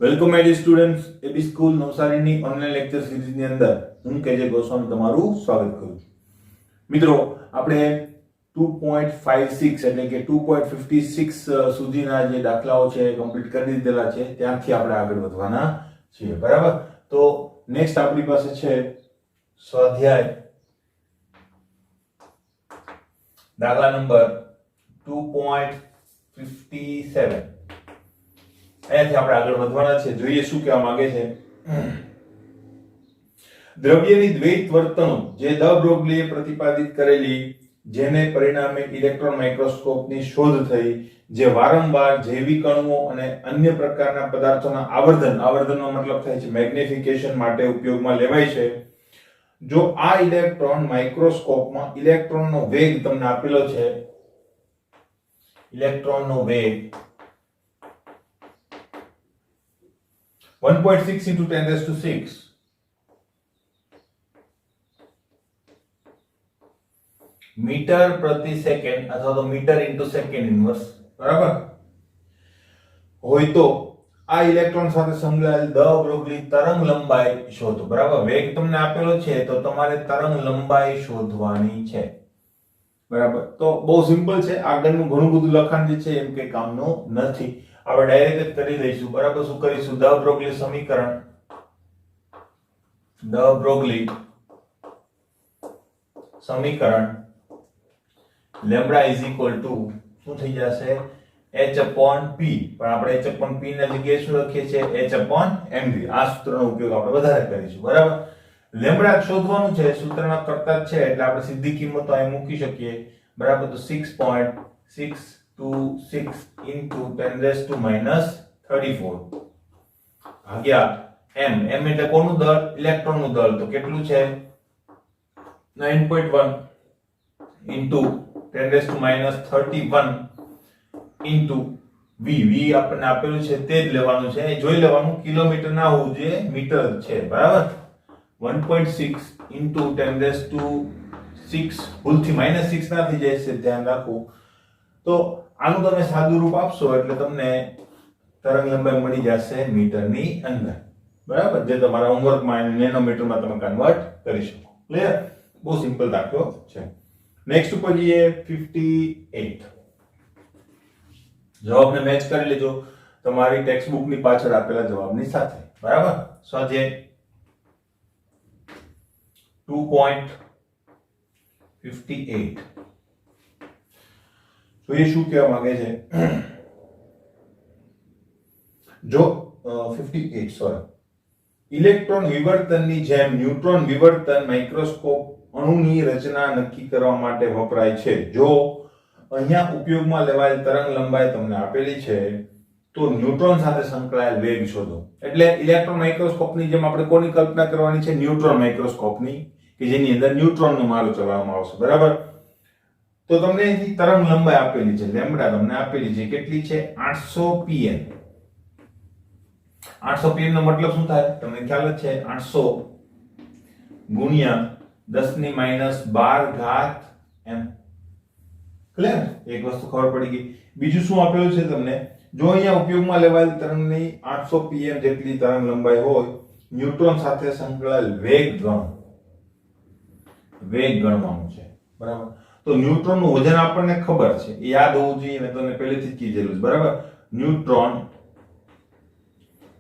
Welcome my dear students AB school નવસારીની online lecture સિરીઝની અંદર હું કેજે ગોસ્વામી તમારું સ્વાગત કરું છું. મિત્રો આપણે 2.56 એટલે કે 2.56 સુધીના જે દાખલાઓ છે કમ્પ્લીટ કરી દીધેલા છે, ત્યાંથી આપણે આગળ વધવાના છીએ. બરાબર, તો નેક્સ્ટ આપણી પાસે છે સ્વાધ્યાય દાખલા નંબર 2.57. અહીંયાથી આપણે આગળ વધવાના છે. જોઈએ શું કહેવા માંગે છે. દ્રવ્યની દ્વૈત વર્તણૂક જે દ બ્રોગલીએ પ્રતિપાદિત કરેલી, જેને પરિણામે ઇલેક્ટ્રોન માઇક્રોસ્કોપની શોધ થઈ, જે વારંવાર જૈવિક અણુઓ અને અન્ય પ્રકારના પદાર્થોના આવર્ધનનો મતલબ થાય છે મેગ્નિફિકેશન માટે ઉપયોગમાં લેવાય છે. જો આ ઇલેક્ટ્રોન માઇક્રોસ્કોપમાં ઇલેક્ટ્રોનનો વેગ તમને આપેલો છે, ઇલેક્ટ્રોનનો વેગ 1.6 into 10⁶ મીટર પ્રતિ સેકન્ડ અથવા તો મીટર ઇન્ટુ સેકન્ડ ઇન્વર્સ, બરાબર, હોય તો આ ઇલેક્ટ્રોન સાથે સંકળાયેલ દ બ્રોગલી તરંગ લંબાઈ શોધો. બરાબર, વેગ તમને આપેલો છે તો તમારે તરંગ લંબાઈ શોધવાની છે. બરાબર, તો બહુ સિમ્પલ છે. આગળનું ઘણું બધું લખાણ જે છે એમ કે કામનું નથી. આપણે ડાયરેક્ટ જ કરી દઈશું. બરાબર, શું કરીશું? દ બ્રોગલી સમીકરણ, દ બ્રોગલી સમીકરણ લેમ્બડા ઇઝ ઇક્વલ ટુ શું થઈ જશે? h upon p. પણ આપણે h upon p ના જગ્યાએ શું લખીએ છીએ? h upon mv. આ સૂત્રનો ઉપયોગ આપણે વધારે કરીશું. બરાબર, લેમ્બડા શોધવાનું છે, સૂત્રના કરતા જ છે એટલે આપણે સીધી કિંમતો અહીં મૂકી શકીએ. બરાબર, તો 6.626 into 10⁻⁻34 ભાગ્યા m. m એટલે કોનું દળ? ઇલેક્ટ્રોનનું દળ. તો કેટલું છે? 9.1 into 10⁻31 into v. v આપણને આપેલું છે તે જ લેવાનું છે. એ જોઈ લેવાનું, કિલોમીટર ના હોવું જોઈએ, મીટર છે. બરાબર, 1.6 into 10⁻6 ભૂલથી -6 ના થઈ જાય છે, ધ્યાન રાખો. તો આનું તમે સાદું રૂપ આપશો એટલે તમને તરંગ લંબાઈ મળી જશે મીટરની અંદર. બરાબર, જે તમારા હોમવર્કમાં નેનોમીટરમાં તમે કન્વર્ટ કરી શકો. ક્લિયર? બહુ સિમ્પલ દાખલો છે. નેક્સ્ટ ઉપર જઈએ 58. જવાબને મેચ કરી લેજો તમારી ટેક્સ્ટ બુકની પાછળ આપેલા જવાબની સાથે. બરાબર, સ્વાધ્યાય 2.58 જોઈએ શું કહેવા માંગે છે. જો 58 સોરી, ઇલેક્ટ્રોન વિવર્તનની જેમ ન્યુટ્રોન વિવર્તન માઇક્રોસ્કોપ અણુની રચના નક્કી કરવા માટે વપરાય છે. જો અહીંયા ઉપયોગમાં લેવાયેલ તરંગ લંબાઈ તમને આપેલી છે તો ન્યુટ્રોન સાથે સંકળાયેલ વેગ શોધો. એટલે ઇલેક્ટ્રોન માઇક્રોસ્કોપની જેમ આપણે કોની કલ્પના કરવાની છે? ન્યુટ્રોન માઇક્રોસ્કોપની, કે જેની અંદર ન્યુટ્રોનનો માળો ચલાવવામાં આવશે. બરાબર, તો તમને અહીંથી તરંગ લંબાઈ આપેલી છે, લેમ્બડા તમને આપેલી છે. કેટલી છે? 800 pm. 800 pm નો મતલબ શું થાય? તમને ખ્યાલ જ છે, 800 ગુણ્યા 10⁻12 m. ક્લિયર? એક વસ્તુ ખબર પડી ગઈ. બીજું શું આપેલું છે તમને? જો અહીંયા ઉપયોગમાં લેવાયેલ તરંગની 800 pm જેટલી તરંગ લંબાઈ હોય, ન્યુટ્રોન સાથે સંકળાયેલ વેગ ગણવાનું છે. બરાબર, તો ન્યુટ્રોનનું વજન આપણને ખબર છે, એ યાદ હોવું જોઈએ, મેં તમને પહેલેથી જ કીધેલું છે. બરાબર, ન્યુટ્રોન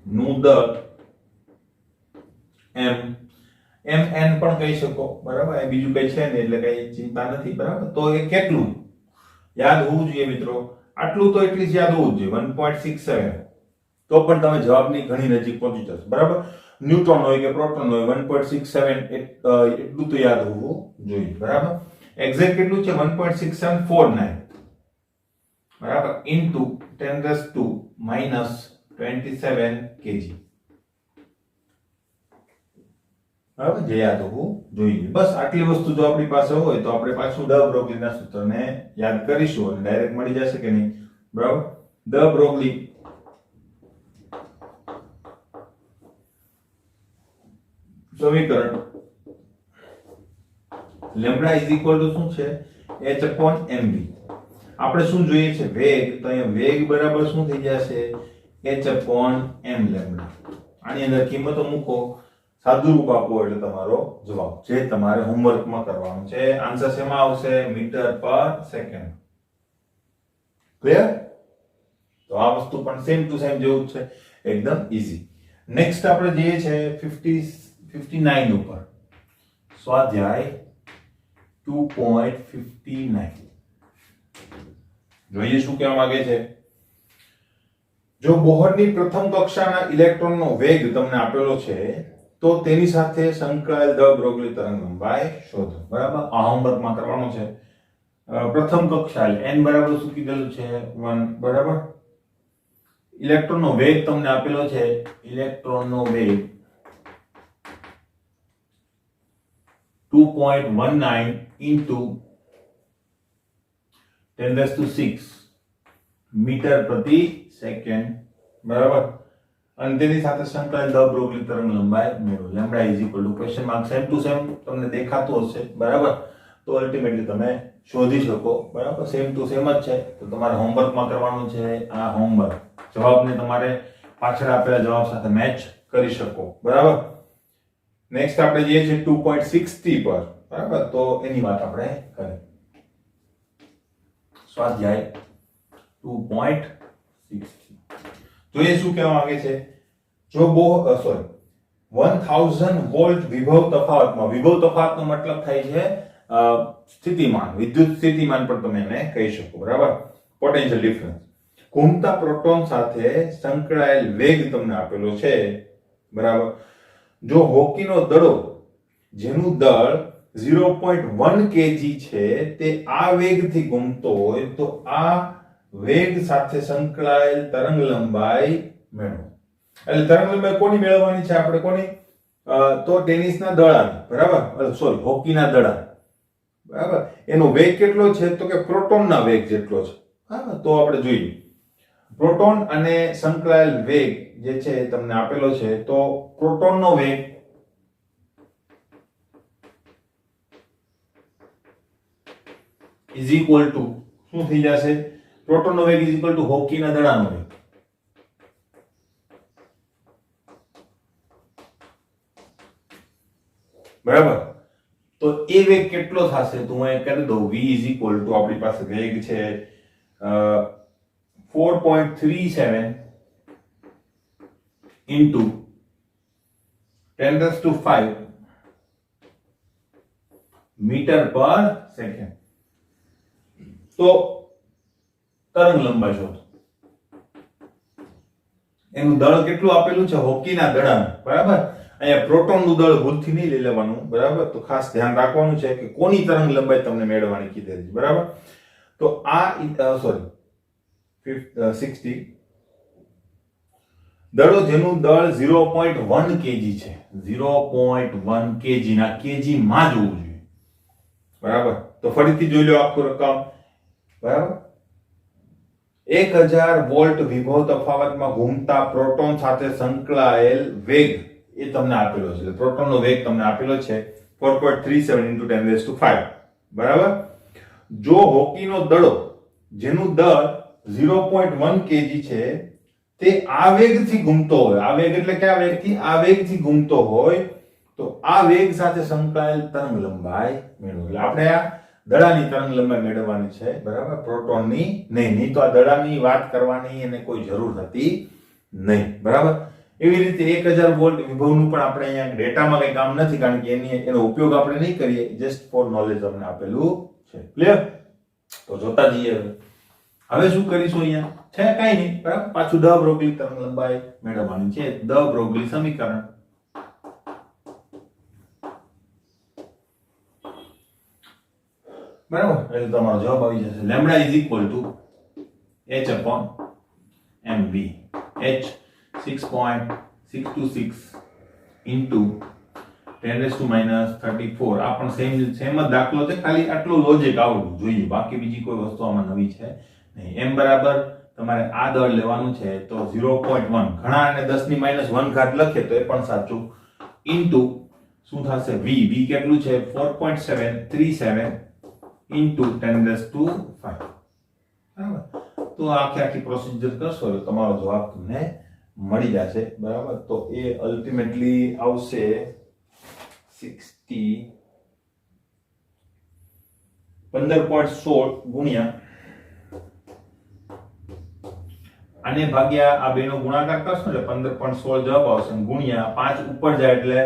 નું દળ m n પણ કહી શકો. બરાબર, એ બીજું કઈ છે ને એટલે કઈ ચિંતા નથી. બરાબર, તો એ કેટલું યાદ હોવું જોઈએ મિત્રો? આટલું તો એટલી જ યાદ હોવું જોઈએ, 1.67. તો પણ તમે જવાબની ઘણી નજીક પહોંચી જશો. બરાબર, ન્યુટ્રોન હોય કે પ્રોટોન હોય, 1.67 એટલું તો યાદ હોવું જોઈએ. બરાબર, એક્ઝેક્ટ કેટલું છે? 1.6749. બરાબર, ઇન્ટુ 10⁻27 kg. બરાબર, જે યાદ હોવું જોઈએ. બસ આટલી વસ્તુ જો આપણી પાસે હોય તો આપણે પાછું દ બ્રોગલીના સૂત્રને યાદ કરીશું અને ડાયરેક્ટ મળી જશે કે નહીં. બરાબર, દ બ્રોગલી સમીકરણ લેમ્બડા ઇઝ ઇક્વલ ટુ શું છે? h upon mv. આપણે શું જોઈએ છે? વેગ. તો અહીંયા વેગ બરાબર શું થઈ જશે? h/m lambda. આની અંદર કિંમતો મૂકો, સાદુરૂપ આપો એટલે તમારો જવાબ જે તમારે હોમવર્કમાં કરવાનું છે. આન્સર શેમાં આવશે? મીટર પર સેકન્ડ. ક્લિયર? તો આ વસ્તુ પણ સેમ ટુ સેમ જેવું જ છે, એકદમ ઈઝી. નેક્સ્ટ આપણે જઈએ છે 59 ઉપર. સ્વાધ્યાય 2.59. જોઈએ શું કહેવા માંગે છે. જો બોહરની પ્રથમ કક્ષાના ઇલેક્ટ્રોનનો વેગ તમને આપેલો છે તો તેની સાથે સંકળાયેલ દ બ્રોગલી તરંગલંબાઈ શોધો. બરાબર, આ હોમવર્કમાં કરવાનું છે. પ્રથમ કક્ષા n બરાબર શું કીધેલું છે? 1. બરાબર, ઇલેક્ટ્રોનનો વેગ તમને આપેલો છે. ઇલેક્ટ્રોનનો વેગ 2.19 into 10⁶ મીટર પ્રતિ સેકન્ડ. બરાબર, અને તેની સાથે સંકળાયેલ દ બ્રોગલી તરંગલંબાઈ મેળવો. Lambda is equal to question mark same to same તમને દેખાતું હશે. બરાબર, તો અલ્ટિમેટલી તમે શોધી શકો. બરાબર, સેમ ટુ સેમ જ છે. તો તમારે હોમવર્કમાં કરવાનું છે આ હોમવર્ક. જવાબને તમારે પાછળ આપેલા જવાબ સાથે મેચ કરી શકો. બરાબર, નેક્સ્ટ આપણે જઈએ છીએ 2.60 પર. બરાબર, તો એની વાત આપણે કરીએ. સ્વાધ્યાય 2.60 જોઈએ શું કહેવા માંગે છે. જો 1000 વોલ્ટ વિભવ તફાવતમાં, વિભવ તફાવતનો મતલબ થાય છે સ્થિતિમાન, વિદ્યુત સ્થિતિમાન પણ તમે એને કહી શકો. બરાબર, પોટેન્શિયલ ડિફરન્સ. ઘૂમતા પ્રોટોન સાથે સંકળાયેલ વેગ તમને આપેલો છે. બરાબર, જો હોકીનો દડો જેનું દળ 0.1 kg છે તે આ વેગથી ઘૂમતો હોય તો આ વેગ સાથે સંકળાયેલ તરંગલંબાઈ મેળવો. એટલે તરંગલંબાઈ કોની મેળવવાની છે આપણે? કોની? તો ટેનિસના દડાની. બરાબર, સોરી, હોકીના દડા. બરાબર, એનો વેગ કેટલો છે? તો કે પ્રોટોનના વેગ જેટલો છે. બરાબર, તો આપણે જોઈએ પ્રોટોન અને સંકળાયેલ વેગ જે છે તમને આપેલો છે. તો પ્રોટોનનો વેગ ઇઝ ઇક્વલ ટુ શું થઈ જશે? પ્રોટોનનો વેગ ઇઝ ઇક્વલ ટુ હોકીના દડાનો વેગ. બરાબર, તો એ વેગ કેટલો થશે? તો હું કરી દઉં v ઇઝ ઇક્વલ ટુ, આપણી પાસે વેગ છે 4.37 into 10⁵ મીટર પર સેકન્ડ. તો તરંગ લંબાઈ શોધો. એનું દળ કેટલું આપેલું છે? હોકીના દડાનું. બરાબર, અહીંયા પ્રોટોનનું દળ ભૂલથી નહીં લઈ લેવાનું. બરાબર, તો ખાસ ધ્યાન રાખવાનું છે કે કોની તરંગ લંબાઈ તમને મેળવવાની કીધેલી. બરાબર, તો આ સોરી 60 દળો જેનું દળ 0.1 kg છે, 0.1 kg ના kg માં જોવું જોઈએ. બરાબર, તો ફરીથી જોઈ લો આખું રકમ. બરાબર, 1000 વોલ્ટ વિભવ તફાવતમાં ઘૂમતા પ્રોટોન સાથે સંકળાયેલ વેગ એ તમને આપેલો છે. પ્રોટોનનો વેગ તમને આપેલો છે 4.37 into 10⁵. બરાબર, જો હોકીનો દડો જેનું દળ 0.1 kg છે તે આ વેગથી ઘૂમતો હોય, આ વેગ એટલે કયા વેગથી? આ વેગથી ઘૂમતો હોય તો આ વેગ સાથે સંકળાયેલ તરંગ લંબાઈ મેળવો. એટલે આપણે આ દડાની તરંગ લંબાઈ મેળવવાની છે. બરાબર, પ્રોટોનની નહીં તો આ દડાની વાત કરવાની એને કોઈ જરૂર હતી નહીં. બરાબર, એવી રીતે 1000 વોલ્ટ વિભવનું પણ આપણે અહીંયા ડેટામાં કંઈ કામ નથી, કારણ કે એનો ઉપયોગ આપણે નહીં કરીએ. જસ્ટ ફોર નોલેજ અમને આપેલું છે. ક્લિયર? તો જોતા જઈએ. હવે શું કરીશું? અહીંયા છે કાઈ નહીં. બરાબર, પાછું દ બ્રોગલી તરંગ લંબાઈ મેળવવાની છે. દ બ્રોગલી સમીકરણ. બરાબર, એટલે તમારો જવાબ આવી જશે lambda is equal two h/mv. h 6.626 into 10⁻34. આ પણ સેમ જ દાખલો છે, ખાલી આટલું લોજિક આવડવું જોઈએ, બાકી બીજી કોઈ વસ્તુ આમાં નવી છે નહીં. m બરાબર તમારે આ દળ લેવાનું છે તો 0.1, ઘણા અને 10⁻1 લખે તો એ પણ સાચું, ઇન્ટુ શું થશે? v કેટલું છે? 4.737 into 10⁵. બરાબર, તો આખી પ્રોસિજર કરશો એટલે તમારો જવાબ તમને મળી જશે બરાબર. તો એ અલ્ટિમેટલી આવશે 15.16 ગુણ્યા આને ભાગ્યા આ બેનો ગુણાકાર કરશો એટલે 15.16 જવાબ આવશે ગુણ્યા 5 ઉપર જાય એટલે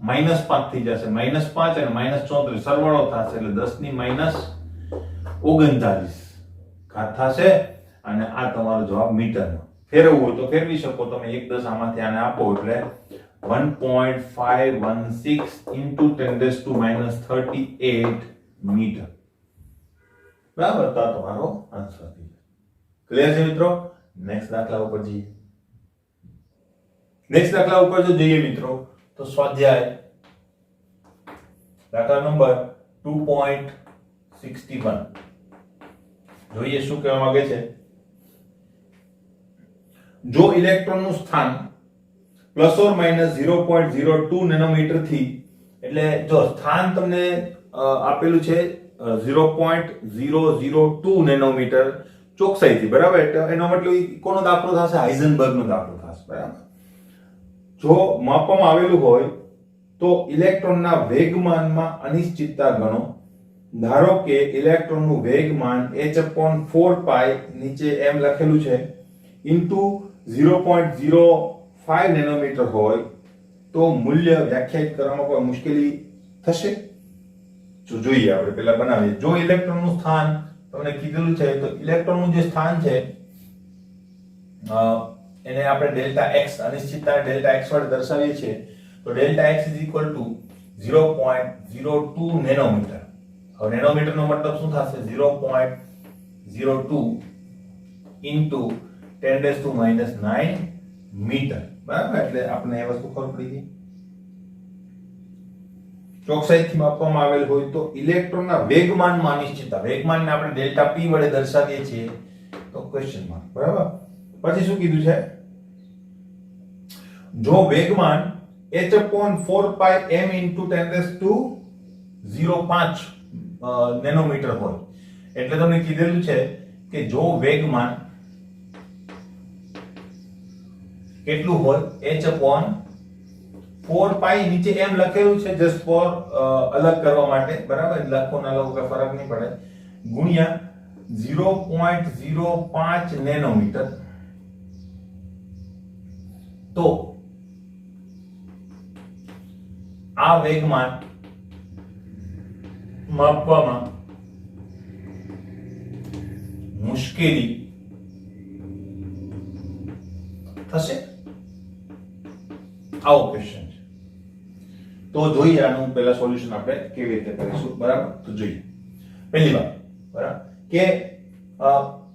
-5 થઈ જશે. -5 અને -34 સરવાળો થશે એટલે 10 ની -39 ઘાત થશે અને આ તમારો જવાબ મીટરમાં. ફેરવવું હોય તો ફેરવી શકો તમે. 1 10 આમાંથી આને આપો એટલે 1.516 into 10⁻38 મીટર બરાબર. તો આ તમારો આન્સર થઈ જશે. ક્લિયર છે મિત્રો? નેક્સ્ટ દાખલા ઉપર જઈએ. નેક્સ્ટ દાખલા ઉપર જો જઈએ મિત્રો તો સ્વાધ્યાય દાખલા નંબર 2.61 જોઈએ શું કહેવા માંગે છે. જો ઇલેક્ટ્રોનનું સ્થાન ±0.02 નેનોમીટર થી, એટલે જો સ્થાન તમને આપેલું છે 0.002 નેનોમીટર ચોકસાઈથી બરાબર. એટલે એનો મતલબ કોનો દાખલો થશે? હાઇઝનબર્ગનો દાખલો થશે બરાબર. જો માપવામાં આવેલું હોય તો ઇલેક્ટ્રોનના વેગમાનમાં અનિશ્ચિતતા ગણો. ધારો કે ઇલેક્ટ્રોનનું વેગમાન h/4π નીચે એમ લખેલું છે ઇન્ટુ 0.05 નેનોમીટર હોય તો મૂલ્ય વ્યાખ્યાયિત કરવામાં કોઈ મુશ્કેલી થશે? જો જોઈએ આપણે પહેલા બનાવીએ. જો ઇલેક્ટ્રોનનું સ્થાન તમને કીધેલું છે તો ઇલેક્ટ્રોનનું જે સ્થાન છે એને આપણે ડેલ્ટા x અનિશ્ચિતતા ડેલ્ટા x વડે દર્શાવીએ છીએ. તો ડેલ્ટા x = 0.02 નેનોમીટર. હવે નેનોમીટરનો મતલબ શું થશે? 0.02 ઇન્ટુ 10⁻⁹ મીટર બરાબર. એટલે આપણે એ વસ્તુ ખબર પડી ગઈ. ચોકસાઈથી માપવામાં આવેલ હોય તો ઇલેક્ટ્રોનના વેગમાનમાં અનિશ્ચિતતા, વેગમાનને આપણે ડેલ્ટા p વડે દર્શાવીએ છીએ તો ક્વેશ્ચન માર્ક બરાબર. પછી શું કીધું છે? જો વેગમાન h/4π m × 10⁻05 નેનોમીટર હોય એટલે તમને કીધેલું છે કે જો વેગમાન કેટલું હોય? h/4π નીચે એમ લખેલું છે જસ્ટ ફોર અલગ કરવા માટે બરાબર. લખો ના લખો કે ફરક નહીં પડે. ગુણ્યા 0.05 નેનોમીટર. તો આ વેગમાન માપવામાં મુશ્કેલી થશે? આવો ક્વેશ્ચન છે. તો જોઈએ આનું પહેલા સોલ્યુશન આપણે કેવી રીતે કરીશું બરાબર. તો જોઈએ પહેલી વાત બરાબર કે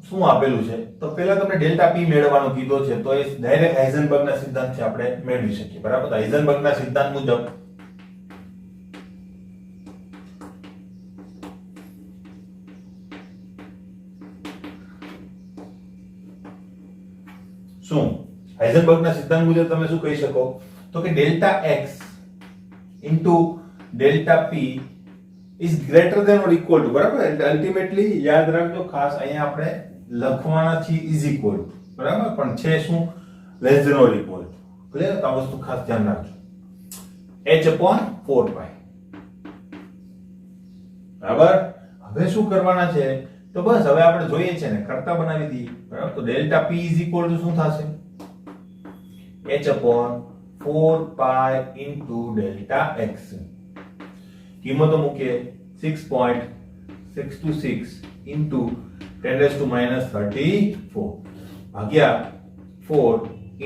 શું આપેલું છે. તો પહેલા તમને ડેલ્ટા p મેળવવાનો કીધો છે તો એ ડાયરેક્ટ હાઇઝનબર્ગના સિદ્ધાંતથી આપણે મેળવી શકીએ બરાબર. તો હાઇઝનબર્ગના સિદ્ધાંત મુજબ શું હાઇઝનબર્ગના સિદ્ધાંત મુજબ તમે શું કહી શકો? તો કે delta x into delta p is greater than or equal to બરાબર. એટલે અલ્ટિમેટલી યાદ રાખજો ખાસ અહીંયા આપણે લખવાના છે ઇઝ ઇક્વલ ટુ બરાબર, પણ છે શું? Less than or equal to. Clear? તો આ વસ્તુ ખાસ ધ્યાન રાખજો. h/4π બરાબર. હવે શું કરવાના છે? તો બસ હવે આપણે જોઈએ છે ને કરતા બનાવી દઈએ બરાબર. તો delta p is equal two શું થશે? h/4π into delta x. કિંમતો મૂકીએ 6.626 ઇન્ટુ 10⁻34 ભાગ્યા 4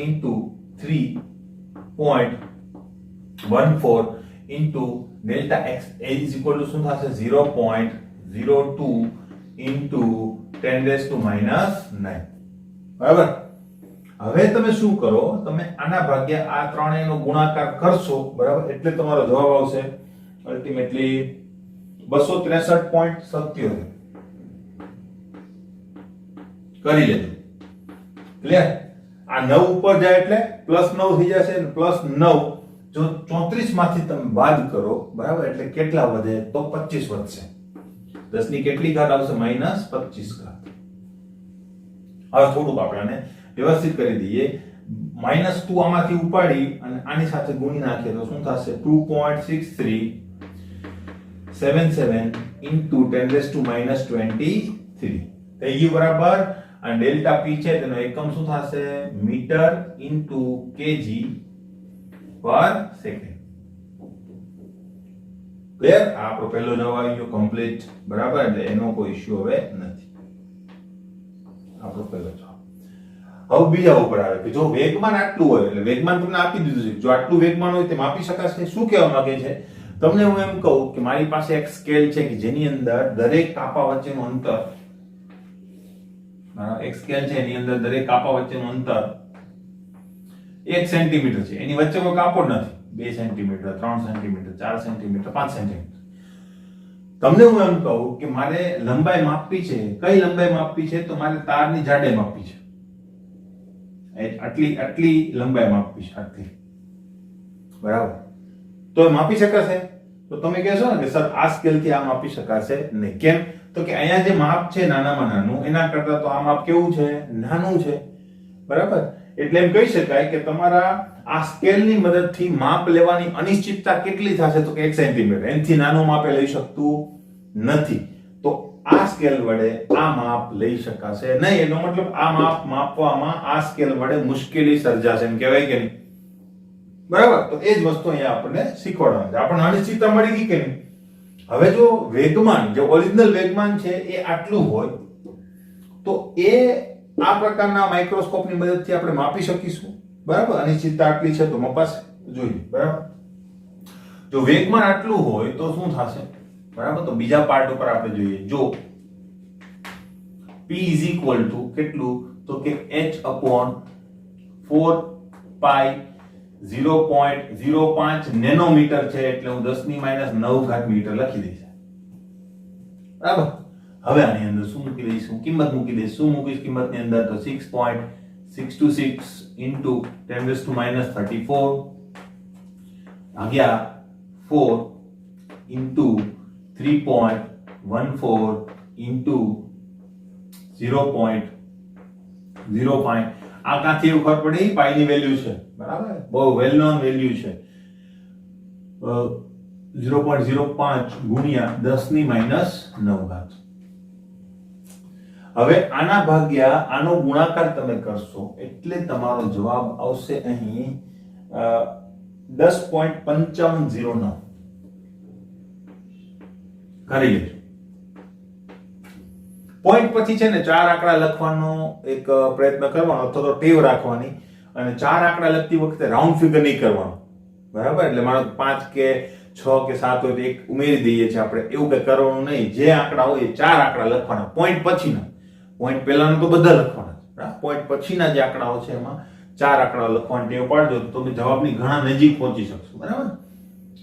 into 3.14 into delta x is equal two શું થશે? 0.02 ઇન્ટુ 10⁻9 બરાબર. હવે તમે શું કરો? તમે આના ભાગ્યા આ ત્રણેયનો ગુણાકાર કરશો બરાબર. એટલે તમારો જવાબ આવશે અલ્ટિમેટલી 263.77 કરી લેજો. ક્લિયર? આ 9 ઉપર જાય એટલે +9 થઈ જશે. +9 જો 34 માંથી તમે બાદ કરો બરાબર એટલે કેટલા વધે? તો 25 વધશે. 10 ની કેટલી ઘાત આવશે? -25 ઘાત. હવે થોડુંક આપણે આને વ્યવસ્થિત કરી દઈએ. -2 આમાંથી ઉપાડી અને આની સાથે ગુણી નાખીએ તો શું થશે? 2.6377 into 10⁻⁻23 થઈ ગયું બરાબર. અને ડેલ્ટા પી છે તેનો એકમ શું થશે? મીટર ઇન્ટુ કેજી પર સેકન્ડ. ક્લિયર? આ આપણો પહેલો જવાબ આવી ગયો કમ્પ્લીટ બરાબર. એટલે એનો કોઈ ઇશ્યુ હવે નથી. આપણો પહેલો જવાબ. હવે બીજા ઉપર આવે કે જો વેગમાન આટલું હોય એટલે વેગમાન તમને આપી દીધું છે. જો આટલું વેગમાન હોય તે માપી શકાશે. શું કહેવા માંગે છે? તમને હું એમ કહું કે મારી પાસે એક સ્કેલ છે કે જેની અંદર દરેક કાપા વચ્ચેનું અંતર, એક સ્કેલ છે એની અંદર દરેક કાપા વચ્ચેનું અંતર 1 સેન્ટીમીટર છે. એની વચ્ચે કોઈ કાપો નથી. 2 સેન્ટીમીટર, 3 સેન્ટીમીટર, 4 સેન્ટીમીટર, 5 સેન્ટીમીટર. તમને હું એમ કહું કે મારે લંબાઈ માપવી છે. કઈ લંબાઈ માપવી છે? તો મારે તારની જાડાઈ માપવી છે. આટલી લંબાઈ માપવી છે. આટલી બરાબર. તો એ માપી શકાશે? તો તમે કહેશો ને કે સર આ સ્કેલ થી આ માપી શકાશે નહીં. કેમ? તો કે અહીંયા જે માપ છે નાનામાં નાનું, એના કરતા તો આ માપ કેવું છે? નાનું છે. બરાબર. એટલે એમ કહી શકાય કે તમારા આ સ્કેલની મદદથી માપ લેવાની અનિશ્ચિતતા કેટલી થશે? તો કે 1 સેન્ટીમીટર. એનાથી નાનું માપે લઈ શકતું નથી. તો આ સ્કેલ વડે આ માપ લઈ શકાશે નહીં. એનો મતલબ આ માપ માપવામાં આ સ્કેલ વડે મુશ્કેલી સર્જાશે એમ કહેવાય કે નહીં? બરાબર. તો એ જ વસ્તુ અહીંયા આપણને શીખવાડવાની છે. આપણને અનિશ્ચિતતા મળી ગઈ કે નહીં? હવે જો વેગમાન, જે ઓરિજિનલ વેગમાન છે એ આટલું હોય તો એ આ પ્રકારના માઇક્રોસ્કોપની મદદથી આપણે માપી શકીશું. બરાબર. અનિશ્ચિતતા આટલી છે તો મપાશે. જોઈએ. બરાબર. જો વેગમાન આટલું હોય તો શું થશે? બરાબર. તો બીજા પાર્ટ ઉપર આપણે જોઈએ. જો p કેટલું? તો કે h/4 પાઈ 0.05 નેનોમીટર છે. એટલે હું 10⁻⁹ મીટર લખી દઈશ. બરાબર. હવે આની અંદર શું મૂકી દઈશું? કિંમત મૂકી દઈશું. શું મૂકીશ કિંમતની અંદર? તો 6.626 into 10⁻34 ભાગ્યા 4 into 3.14 into 0.05. આ કાંથી એવું ખબર પડી? પાઈની વેલ્યુ છે. બરાબર. બહુ વેલ નોન વેલ્યુ છે. 0.05 ગુણ્યા 10⁻⁹. હવે આના ભાગ્યા આનો ગુણાકાર તમે કરશો એટલે તમારો જવાબ આવશે અહીં 10.5509. કરી લેજો. પોઈન્ટ પછી છે ને 4 આંકડા લખવાનો એક પ્રયત્ન કરવાનો અથવા તો ટેવ રાખવાની. અને 4 આંકડા લખતી વખતે રાઉન્ડ ફિગર નહીં કરવાનો. બરાબર. એટલે માનો 5 કે 6 કે 7 હોય તો એક ઉમેરી દઈએ છીએ આપણે. એવું કઈ કરવાનું નહીં. જે આંકડા હોય એ 4 આંકડા લખવાના. પોઈન્ટ પછીના, પોઈન્ટ પહેલાના તો બધા લખવાના. પોઈન્ટ પછીના જે આંકડાઓ છે એમાં 4 આંકડા લખવાની ટેવ પાડજો તો તમે જવાબની ઘણા નજીક પહોંચી શકશો. બરાબર.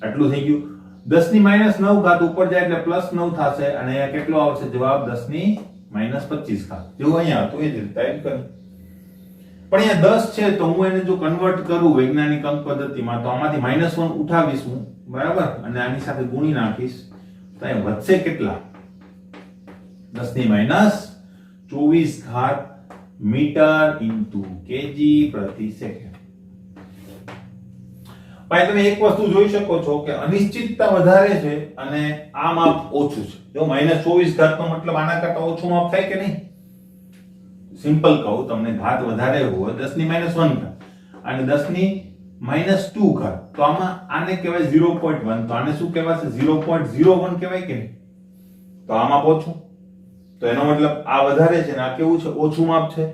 આટલું થઈ ગયું. 10⁻⁹ ઉપર જાય એટલે +9 થશે અને અહીંયા કેટલો આવશે જવાબ? 10⁻25. જેવું અહીંયા હતું એ જ રીતે ટાઈપ કરો. પણ અહીંયા 10 છે તો હું એને જો કન્વર્ટ કરું વૈજ્ઞાનિક અંક પદ્ધતિમાં તો આમાંથી -1 ઉઠાવીશ હું. બરાબર. અને આની સાથે ગુણી નાખીશ તો અહીંયા વધશે કેટલા? 10⁻⁴ મીટર ઇન્ટુ કેજી પ્રતિ સેકન્ડ. ભાઈ તમે એક વસ્તુ જોઈ શકો છો કે અનિશ્ચિતતા વધારે છે અને આ માપ ઓછું છે. જો -24 નો મતલબ આના કરતા ઓછું માપ થાય કે નહીં? સિમ્પલ કહું તમને, ઘાત વધારે હોય 10⁻⁴ અને 10⁻², તો આમાં આને કહેવાય 0.1. તો આને શું કહેવાશે? 0.01 કહેવાય કે નહીં? તો આ માપ ઓછું. તો એનો મતલબ આ વધારે છે ને આ કેવું છે? ઓછું માપ છે.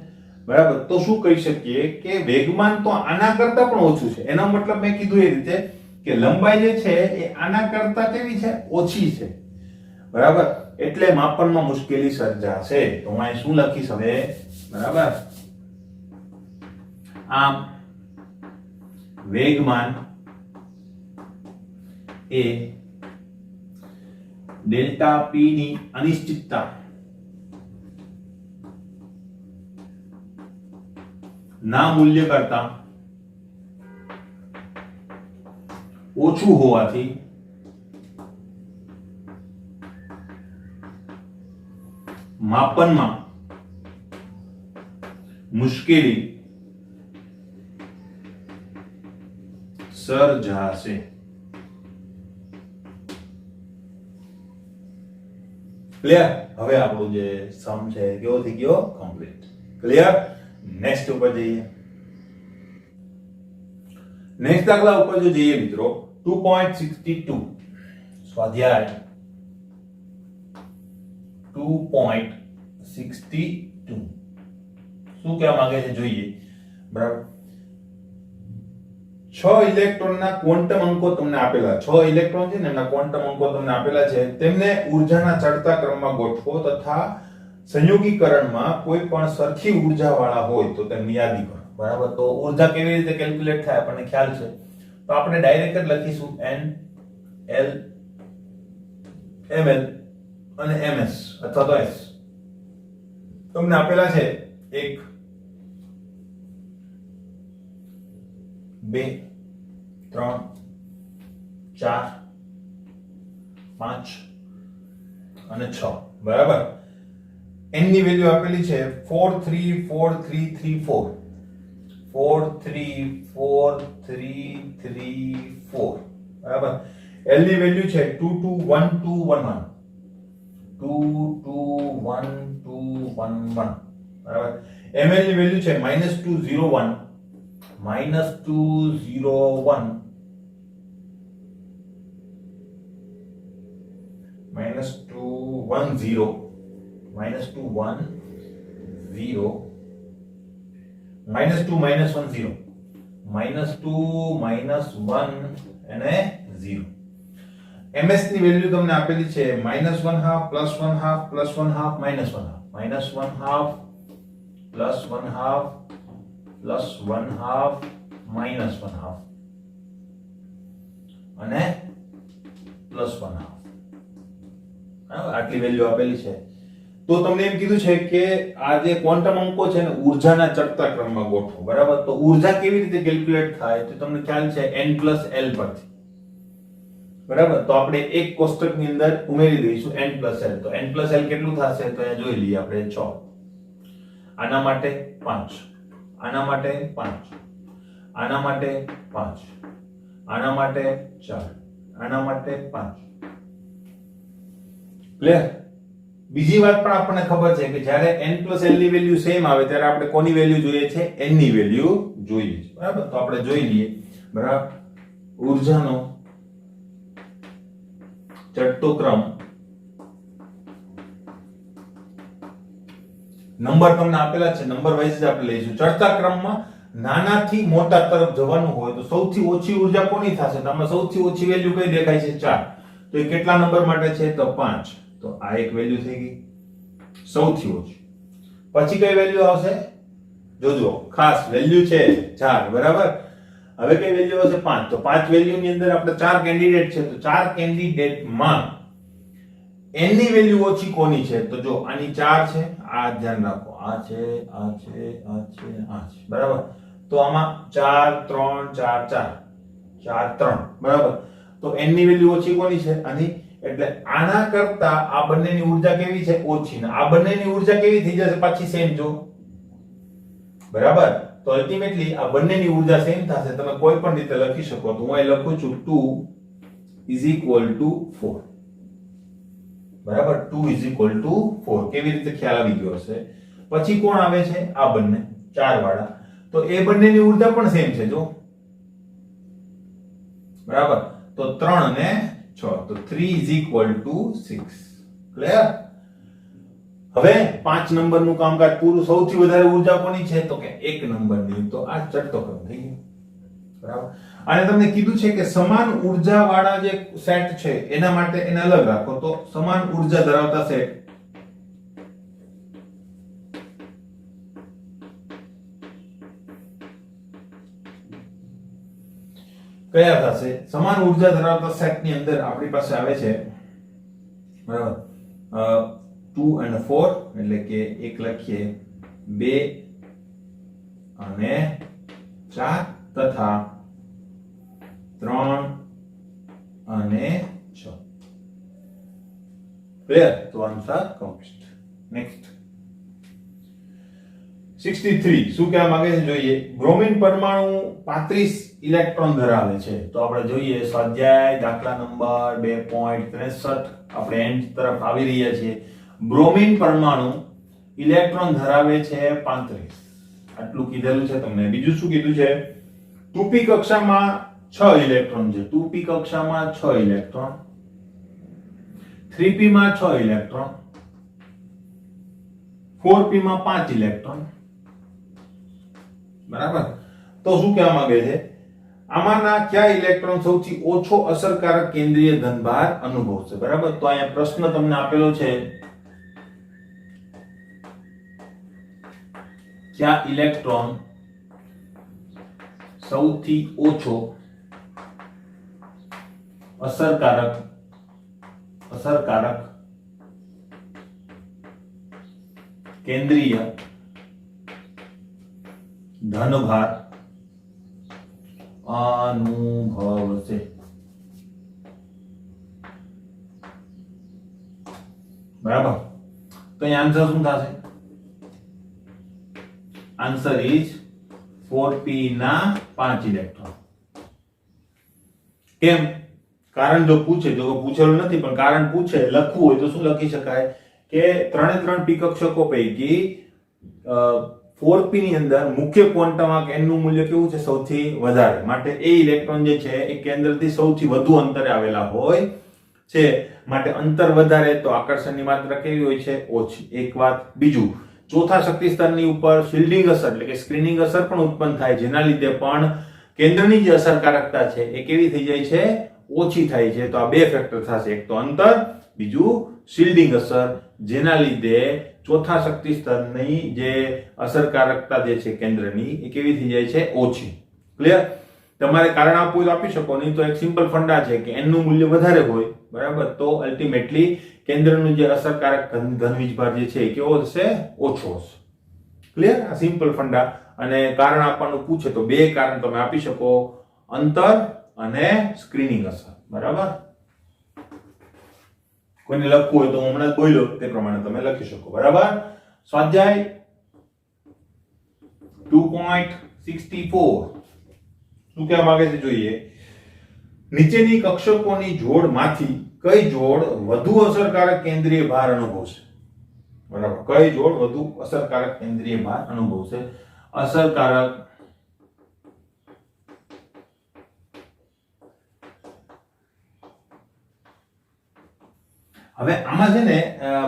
બરાબર. તો શું કહી શકીએ કે વેગમાન તો આના કરતા પણ ઓછું છે. એનો મતલબ મેં કીધું એ રીતે કે લંબાઈ જે છે એ આના કરતા કેવી છે? ઓછી છે. બરાબર. એટલે માપનમાં મુશ્કેલી સર્જાશે. તો હું અહીં શું લખીશ હવે? બરાબર. આમ વેગમાન એ ડેલ્ટા પી ની અનિશ્ચિતતા ના મૂલ્ય કરતા ઓછું હોવાથી માપનમાં મુશ્કેલી સર્જાશે. ક્લિયર? હવે આપણું જે સમ છે કેવો થઈ ગયો? કમ્પ્લીટ. ક્લિયર? નેક્સ્ટ ઉપર જઈએ. નેક્સ્ટ દાખલા ઉપર જો જઈએ મિત્રો 2.62 સ્વાધ્યાય 2.62 શું કહેવા માંગે છે જોઈએ. બરાબર, 6 ઇલેક્ટ્રોનના ક્વોન્ટમ અંકો તમને આપેલા, 6 ઇલેક્ટ્રોન છે ને એના ક્વોન્ટમ અંકો તમને આપેલા છે, તેમને ઊર્જાના ચડતા ક્રમમાં ગોઠવો તથા સંયોગીકરણમાં કોઈ પણ સરખી ઊર્જા વાળા હોય તો તેમની યાદી કરો. બરાબર, તો ઊર્જા કેવી રીતે કેલ્ક્યુલેટ થાય આપણને ખ્યાલ છે, તો આપણે ડાયરેક્ટ જ લખીશું n l ml અને ms અથવા તો s. તમને આપેલા છે 1 2 3 4 5 અને 6. બરાબર, n ની વેલ્યુ આપેલી છે 4 3 4 3 3 4 4 3 4 3 3 4. બરાબર, l ની વેલ્યુ છે 2 2 1 2 1 1 2 2 1 2 1 1. બરાબર, ml ની વેલ્યુ છે -2 0 1 -2 0 1 -2 1 0 -2 1 0 -2 -1 0 -2 -1 અને 0. ms ની વેલ્યુ તમને આપેલી છે -1/2 +1/2 +1/2 -1/2 -1/2 +1/2 +1/2 -1/2 અને +1/2. આટલી વેલ્યુ આપેલી છે. તો તમને એમ કીધું છે કે આ જે ક્વોન્ટમ અંકો છે ને ઊર્જાના ચડતા ક્રમમાં ગોઠવો. બરાબર, તો ઊર્જા કેવી રીતે કેલ્ક્યુલેટ થાય તો તમને ખ્યાલ છે n + l પરથી. બરાબર, તો આપણે એક કોષ્ટકની અંદર ઉમેરી દઈશું n + l. તો n + l કેટલું થશે તો અહીંયા જોઈ લઈએ આપણે 6. આના માટે 5, આના માટે 5, આના માટે 5, આના માટે 4, આના માટે 5. ક્લિયર? બીજી વાત પણ આપણને ખબર છે કે જ્યારે n + l ની વેલ્યુ સેમ આવે ત્યારે આપણે કોની વેલ્યુ જોઈએ છે? n ની વેલ્યુ જોઈએ છે. બરાબર, તો આપણે જોઈ લઈએ. બરાબર, ઊર્જાનો ચડતો ક્રમ, નંબર તમને આપેલા છે, નંબર વાઇઝ જ આપણે લઈશું. ચડતા ક્રમમાં નાનાથી મોટા તરફ જવાનું હોય તો સૌથી ઓછી ઊર્જા કોની થશે? તો આમાં સૌથી ઓછી વેલ્યુ કઈ દેખાય છે? 4. તો એ કેટલા નંબર માટે છે? તો 5. તો આ એક વેલ્યુ થઈ ગઈ સૌથી ઓછી. પછી કઈ વેલ્યુ આવશે? જોજો, ખાસ વેલ્યુ છે 4. બરાબર, હવે કઈ વેલ્યુ આવશે? 5. તો 5 વેલ્યુ ની અંદર આપણે 4 કેન્ડિડેટ છે, તો 4 કેન્ડિડેટમાં n ની વેલ્યુ ઓછી કોની છે? તો જો આની 4 છે, આ ધ્યાન રાખો, આ છે, આ છે, આ છે, આ છે. બરાબર, તો આમાં 4 3 4 4 4 3. બરાબર, તો n ની વેલ્યુ ઓછી કોની છે? આની. એટલે આના કરતા આ બંનેની ઊર્જા કેવી છે? ઓછી. ને આ બંનેની ઊર્જા કેવી થઈ જશે? પાછી સેમ. જો બરાબર, તો અલ્ટિમેટલી આ બંનેની ઊર્જા સેમ થશે. તમે કોઈ પણ રીતે લખી શકો. તો હું અહીં લખું છું 2 = 4. બરાબર, 2 = 4. કેવી રીતે ખ્યાલ આવી ગયો હશે? પછી કોણ આવે છે? આ બંને 4 વાળા. તો એ બંનેની ઊર્જા પણ સેમ છે. જો બરાબર, તો 3 અને 6, તો 3 = 6. ક્લિયર? હવે 5 નંબરનું કામકાજ પૂરું. સૌથી વધારે ઊર્જા કોની છે? તો કે 1 નંબરની. તો આ ચડતો ક્રમ થઈ ગયો. બરાબર, અને તમને કીધું છે કે સમાન ઊર્જા વાળા જે સેટ છે એના માટે એને અલગ રાખો. તો સમાન ઊર્જા ધરાવતા સેટ કયા થશે? સમાન ઊર્જા ધરાવતા સેટની અંદર આપણી પાસે આવે છે બરાબર 2 અને 4, એટલે કે એક લખીએ 2 અને 4 તથા 3 અને 6. ક્લિયર? તો આન્સર કમ્પ્લીટ. નેક્સ્ટ 63 શું કહેવા માંગે છે જોઈએ. બ્રોમિન પરમાણુ 35 ઇલેક્ટ્રોન ધરાવે છે. તો આપણે જોઈએ સ્વાધ્યાય દાખલા નંબર 2.63 આપણે એન્ડ તરફ આવી રહ્યા છીએ. બ્રોમિન પરમાણુ ઇલેક્ટ્રોન ધરાવે છે 35. આટલું કીધેલું છે તમને. બીજું શું કીધું છે? 2p કક્ષામાં 6 ઇલેક્ટ્રોન છે. 2p કક્ષામાં 6 ઇલેક્ટ્રોન, 3p માં 6 ઇલેક્ટ્રોન, 4p માં 5 ઇલેક્ટ્રોન. બરાબર. તો શું કહેવા માંગે છે? આમાંના કયા ઇલેક્ટ્રોન સૌથી ઓછો અસરકારક કેન્દ્રીય ધનભાર અનુભવશે? બરાબર. તો અહીંયા પ્રશ્ન તમને આપેલો છે, કયા ઇલેક્ટ્રોન સૌથી ઓછો અસરકારક કેન્દ્રીય ધનભાર અનુભવશે? બરાબર. તો અહીં આન્સર શું થશે? આન્સર ઇઝ 4p ના 5 ઇલેક્ટ્રોન. કેમ? કારણ જો પૂછે, જો પૂછેલું નથી પણ કારણ પૂછે, લખવું હોય તો શું લખી શકાય કે 3 p કક્ષકો પૈકી 4p ની અંદર મુખ્ય ક્વોન્ટમ આંક n નું મૂલ્ય કેવું છે? સૌથી વધારે. માટે એ ઇલેક્ટ્રોન જે છે એ કેન્દ્રથી સૌથી વધુ અંતરે આવેલા હોય છે. માટે અંતર વધારે તો આકર્ષણની માત્રા કેવી હોય છે? ઓછી. એક વાત. બીજું, ચોથા શક્તિ સ્તરની ઉપર શિલ્ડિંગ અસર એટલે કે સ્ક્રીનિંગ અસર પણ ઉત્પન્ન થાય, જેના લીધે પણ કેન્દ્રની જે અસરકારકતા છે એ કેવી થઈ જાય છે? ઓછી થાય છે. તો આ બે ફેક્ટર થશે. એક તો અંતર, બીજું શિલ્ડિંગ અસર, જેના લીધે ચોથા શક્તિ સ્તરની જે અસરકારકતા જે છે કેન્દ્રની એ કેવી થઈ જાય છે? ઓછી. ક્લિયર? તમારે કારણ આપવું તો આપી શકો, નહીં તો એક સિમ્પલ ફંડા છે કે n નું મૂલ્ય વધારે હોય, બરાબર, તો અલ્ટિમેટલી કેન્દ્રનું જે અસરકારક ઘન વીજભાર જે છે એ કેવો હશે? ઓછો હશે. ક્લિયર? આ સિમ્પલ ફંડા. અને કારણ આપવાનું પૂછે તો બે કારણ તમે આપી શકો, અંતર અને સ્ક્રીનિંગ અસર. બરાબર. કોઈને લખવું હોય તો હું હમણાં જ બોલ્યો તે પ્રમાણે તમે લખી શકો. બરાબર. સ્વાધ્યાય 2.64 શું કહેવા માંગે છે જોઈએ. નીચેની કક્ષકોની જોડમાંથી કઈ જોડ વધુ અસરકારક કેન્દ્રીય ભાર અનુભવશે? બરાબર. કઈ જોડ વધુ અસરકારક કેન્દ્રીય ભાર અનુભવશે? અસરકારક હવે આમાં છે ને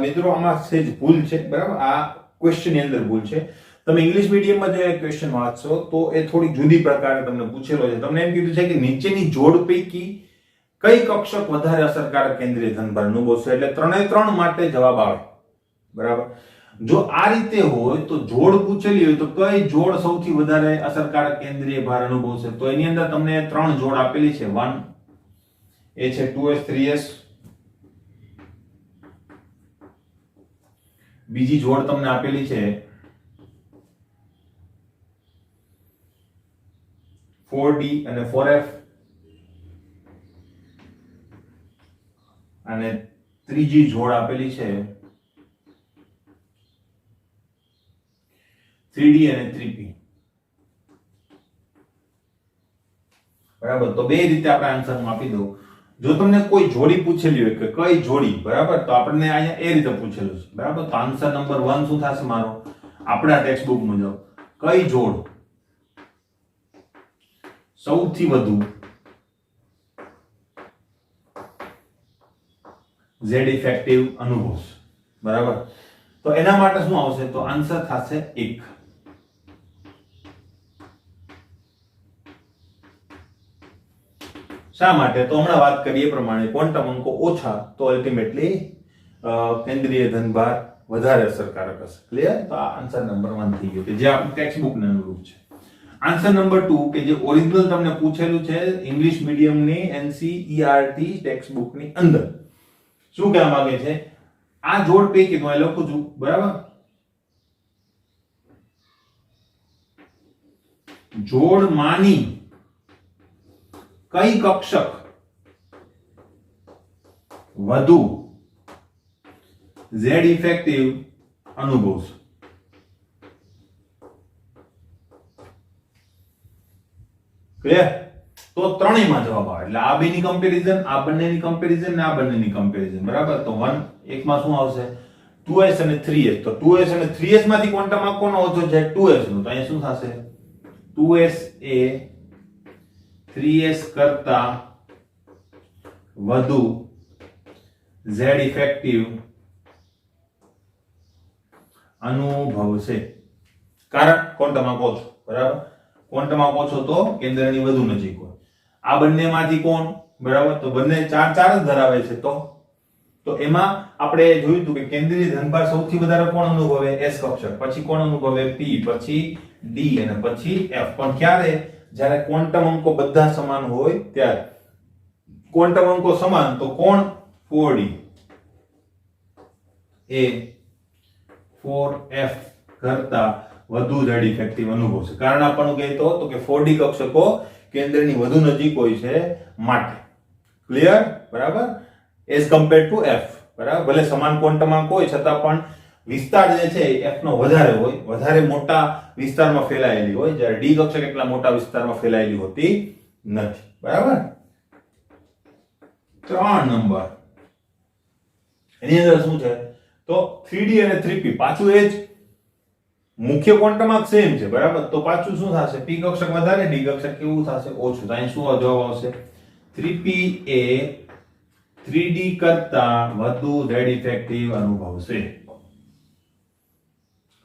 મિત્રો, આમાં સેજ ભૂલ છે. બરાબર. આ ક્વેશ્ચન ની અંદર ભૂલ છે. તમે ઇંગ્લિશ મીડિયમમાં જે ક્વેશ્ચન વાંચશો તો એ થોડી જુદી પ્રકારે તમને પૂછેલો છે. તમને એમ કીધું છે કે નીચેની જોડ પૈકી કઈ કક્ષક વધારે અસરકારક કેન્દ્રીય ધનભાર અનુભવશે? એટલે 3 માટે જવાબ આવે. બરાબર. જો આ રીતે હોય તો જોડ પૂછેલી હોય તો કઈ જોડ સૌથી વધારે અસરકારક કેન્દ્રીય ભાર અનુભવશે? તો એની અંદર તમને 3 જોડ આપેલી છે. 1 એ છે 2s 3s. બીજી જોડ તમને આપેલી છે 4d અને 4f. અને ત્રીજી જોડ આપેલી છે 3d અને 3p. બરાબર. તો બે રીતે આપણે આન્સર માં આપી દઉં. જો તમને કોઈ જોડી પૂછેલી હોય કે કઈ જોડી, બરાબર, તો આપણને અહીંયા એ રીતે પૂછેલું છે. બરાબર. તો આન્સર નંબર 1 શું થશે મારો? આપણા ટેક્સ્ટ બુક મુજબ કઈ જોડ સૌથી વધુ Z ઇફેક્ટિવ અનુભવશે? બરાબર. તો એના માટે શું આવશે? તો આન્સર થશે 1. શા માટે? તો હમણાં વાત કરીએ પ્રમાણે ક્વોન્ટમ અંકો ઓછા તો અલ્ટિમેટલી કેન્દ્રીય ધનભાર વધારે અસરકારક હશે. ક્લિયર? તો આ આન્સર નંબર 1 થઈ ગયો કે જે આપણી ટેક્સ્ટ બુક ને અનુરૂપ છે. આન્સર નંબર 2 કે જે ઓરિજિનલ તમને પૂછેલું છે ઇંગ્લિશ મીડિયમની NCERT ટેક્સ્ટ બુક ની અંદર. શું કહેવા માંગે છે? આ જોડ પૈકી હું અહીં લખું છું. બરાબર. જોડમાંની કઈ કક્ષક વધુ Z ઇફેક્ટિવ અનુભવશે? ક્લિયર? તો ત્રણેયમાં જવાબ આવે એટલે આ બેની કમ્પેરિઝન, આ બંનેની કમ્પેરિઝન ને આ બંનેની કમ્પેરિઝન, બરાબર? તો 1 એકમાં શું આવશે? 2s અને 3s. તો 2s અને 3s માંથી ક્વોન્ટમ આંક કોનો ઓછો છે? 2s નો. તો અહીંયા શું થશે? 2s એ 3s કરતા વધુ z ઇફેક્ટિવ અનુભવશે. કારણ ક્વોન્ટમ આંક ઓછો, બરાબર? ક્વોન્ટમ આંક ઓછો તો કેન્દ્રની વધુ નજીક હોય. આ બંનેમાંથી કોણ? બરાબર? તો બંને 4 4 જ ધરાવે છે. તો એમાં આપણે જોયું હતું કે કેન્દ્રીય ધનભાર સૌથી વધારે કોણ અનુભવે? s કક્ષક. પછી કોણ અનુભવે? p, પછી d અને પછી f. પણ ક્યારે? જ્યારે ક્વોન્ટમ અંકો બધા સમાન હોય ત્યારે. ક્વોન્ટમ અંકો સમાન તો કોણ? 4d એ 4f કરતા વધુ z ઇફેક્ટિવ અનુભવશે. કારણ આપણને કહેતો હતો કે 4d કક્ષકો કેન્દ્રની વધુ નજીક હોય છે માટે. ક્લિયર? બરાબર? As compared to f. બરાબર? ભલે સમાન ક્વોન્ટમ અંક હોય છતાં પણ વિસ્તાર જે છે f નો વધારે હોય, વધારે મોટા વિસ્તારમાં ફેલાયેલી હોય, જ્યારે d કક્ષક એટલા મોટા વિસ્તારમાં ફેલાયેલી હોતી નથી. બરાબર? 3 નંબર એની અંદર શું છે? તો 3d અને 3p પાછું એ જ મુખ્ય ક્વોન્ટમ આંક સેમ છે, બરાબર? તો પાછું શું થશે? p કક્ષક વધારે, d કક્ષક કેવું થશે? ઓછું. તો અહીં શું જવાબ આવશે? 3p એ 3d કરતા વધુ z ઇફેક્ટિવ અનુભવશે.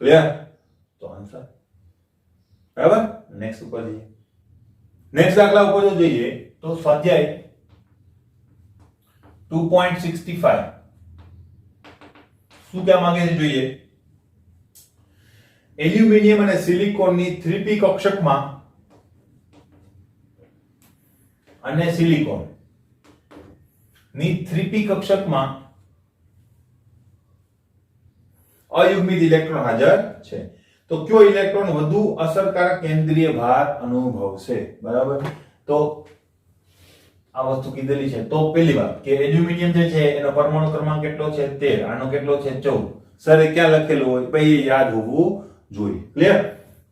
ક્લિયર? તો આન્સર. બરાબર? નેક્સ્ટ ઉપર જઈએ. નેક્સ્ટ દાખલા ઉપર જો જઈએ તો સ્વાધ્યાય 2.65 શું કહેવા માંગે છે જોઈએ. એલ્યુમિનિયમ અને સિલિકોનની 3p કક્ષકમાં અને સિલિકોન ની 3p કક્ષકમાં અયુગ્મિત ઇલેક્ટ્રોન હાજર છે. તો કયો ઇલેક્ટ્રોન વધુ અસરકારક કેન્દ્રીય ભાર અનુભવશે? બરાબર? તો આ વસ્તુ કીધેલી છે. તો પહેલી વાત કે એલ્યુમિનિયમ જે છે એનો પરમાણુ ક્રમાંક કેટલો છે? 13. આનો કેટલો છે? 14. સર એ ક્યાં લખેલું હોય? ભાઈ યાદ હોવું જોઈએ. ક્લિયર?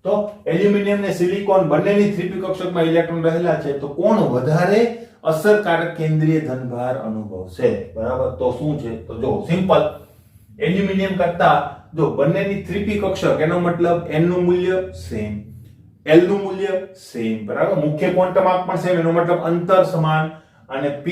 તો એલ્યુમિનિયમ ને સિલિકોન બંનેની 3p કક્ષકમાં ઇલેક્ટ્રોન રહેલા છે. તો કોણ વધારે અસરકારક કેન્દ્રીય ધનભાર અનુભવશે? બરાબર? તો શું છે? તો જો સિમ્પલ, એલ્યુમિનિયમ કરતા જો બંનેની 3p કક્ષક એનો મતલબ n નું મૂલ્ય સેમ, l નું મૂલ્ય સેમ, બરાબર? મુખ્ય ક્વોન્ટમ આંક પણ સેમ, એનો મતલબ અંતર સમાન, અને p